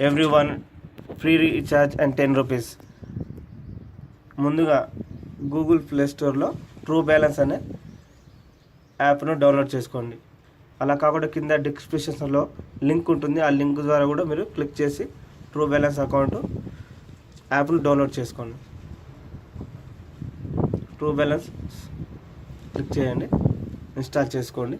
everyone free recharge and 10 rupees. ముందుగా Google play స్టోర్లో true balance అనే యాప్ను డౌన్లోడ్ చేసుకోండి. అలా కాకుండా కింద డిస్క్రిప్షన్లో లింక్ ఉంటుంది. ఆ లింక్ ద్వారా కూడా మీరు క్లిక్ చేసి ట్రూ బ్యాలెన్స్ అకౌంట్ యాప్ను డౌన్లోడ్ చేసుకోండి. ట్రూ బ్యాలెన్స్ క్లిక్ చేయండి, ఇన్స్టాల్ చేసుకోండి.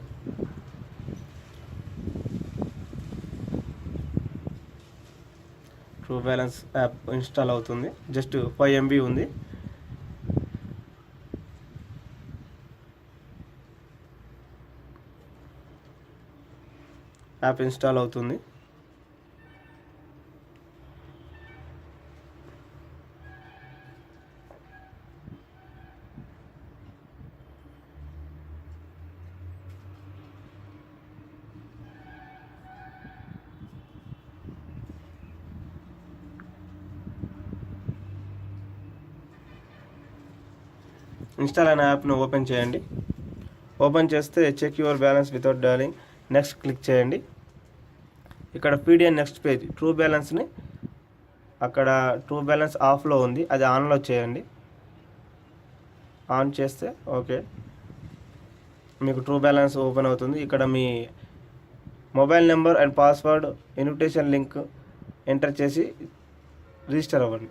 ట్రూ బ్యాలెన్స్ యాప్ ఇన్స్టాల్ అవుతుంది. జస్ట్ 5 MB ఉంది. యాప్ ఇన్స్టాల్ అవుతుంది. ఇన్స్టాల్ అయిన యాప్ను ఓపెన్ చేయండి. ఓపెన్ చేస్తే check your balance without dialling, next click చేయండి. ఇక్కడ పీడిఎన్ నెక్స్ట్ పేజ్ ట్రూ బ్యాలెన్స్ని అక్కడ ట్రూ బ్యాలెన్స్ ఆఫ్లో ఉంది, అది ఆన్లో చేయండి. ఆన్ చేస్తే ఓకే, మీకు ట్రూ బ్యాలెన్స్ ఓపెన్ అవుతుంది. ఇక్కడ మీ mobile number and password invitation link enter చేసి రిజిస్టర్ అవ్వండి.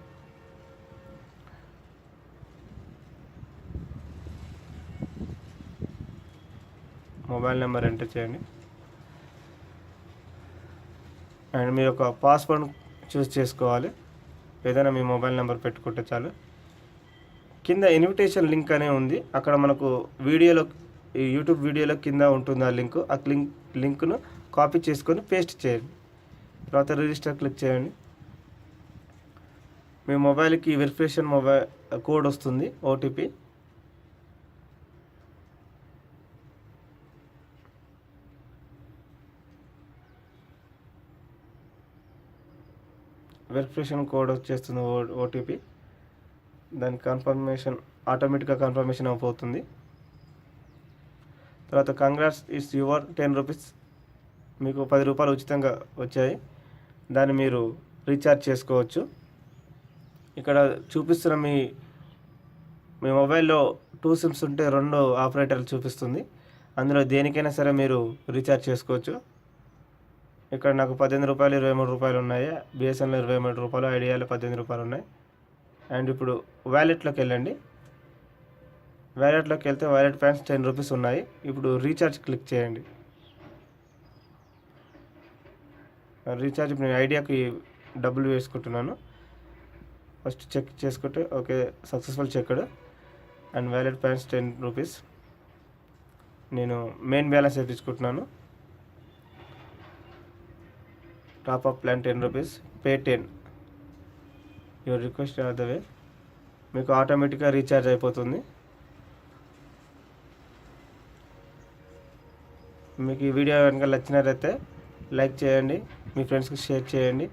మొబైల్ నెంబర్ ఎంటర్ చేయండి అండ్ మీ యొక్క పాస్వర్డ్ చూస్ చేసుకోవాలి. ఏదైనా మీ మొబైల్ నెంబర్ పెట్టుకుంటే చాలు. కింద ఇన్విటేషన్ లింక్ అనే ఉంది, అక్కడ మనకు వీడియోలో యూట్యూబ్ వీడియోలో కింద ఉంటుంది ఆ లింక్. ఆ లింక్ను కాపీ చేసుకొని పేస్ట్ చేయండి. తర్వాత రిజిస్టర్ క్లిక్ చేయండి. మీ మొబైల్కి వెరిఫికేషన్ మొబైల్ కోడ్ వస్తుంది, ఓటీపీ. వెరిఫికేషన్ కోడ్ వచ్చేస్తుంది, ఓటీపీ. దాని కన్ఫర్మేషన్ ఆటోమేటిక్గా కన్ఫర్మేషన్ అయిపోతుంది. తర్వాత కంగ్రాట్స్ ఇట్స్ యువర్ 10 రూపీస్, మీకు 10 రూపాయలు ఉచితంగా వచ్చాయి. దాన్ని మీరు రీఛార్జ్ చేసుకోవచ్చు. ఇక్కడ చూపిస్తున్న మీ మొబైల్లో 2 సిమ్స్ ఉంటే 2 ఆపరేటర్లు చూపిస్తుంది. అందులో దేనికైనా సరే మీరు రీఛార్జ్ చేసుకోవచ్చు. ఇక్కడ నాకు 18 రూపాయలు 23 రూపాయలు ఉన్నాయి. బిఎస్ఎన్ఎల్ 23 రూపాయలు, ఐడియాలో 18 రూపాయలు ఉన్నాయి. అండ్ ఇప్పుడు వ్యాలెట్లోకి వెళ్ళండి. వ్యాలెట్లోకి వెళ్తే వ్యాలెట్ బ్యాలెన్స్ 10 రూపీస్ ఉన్నాయి. ఇప్పుడు రీఛార్జ్ క్లిక్ చేయండి. రీఛార్జ్ నేను ఐడియాకి డబ్బులు వేసుకుంటున్నాను. ఫస్ట్ చెక్ చేసుకుంటే okay, successful checked and wallet balance 10 rupees. నేను మెయిన్ బ్యాలెన్స్ వేయించుకుంటున్నాను. Top up plan 10 rupees, pay 10. Your request are the way. మీకు ఆటోమేటిక్గా రీఛార్జ్ అయిపోతుంది. మీకు ఈ వీడియో కనుక నచ్చినట్లయితే లైక్ చేయండి, మీ ఫ్రెండ్స్కి షేర్ చేయండి.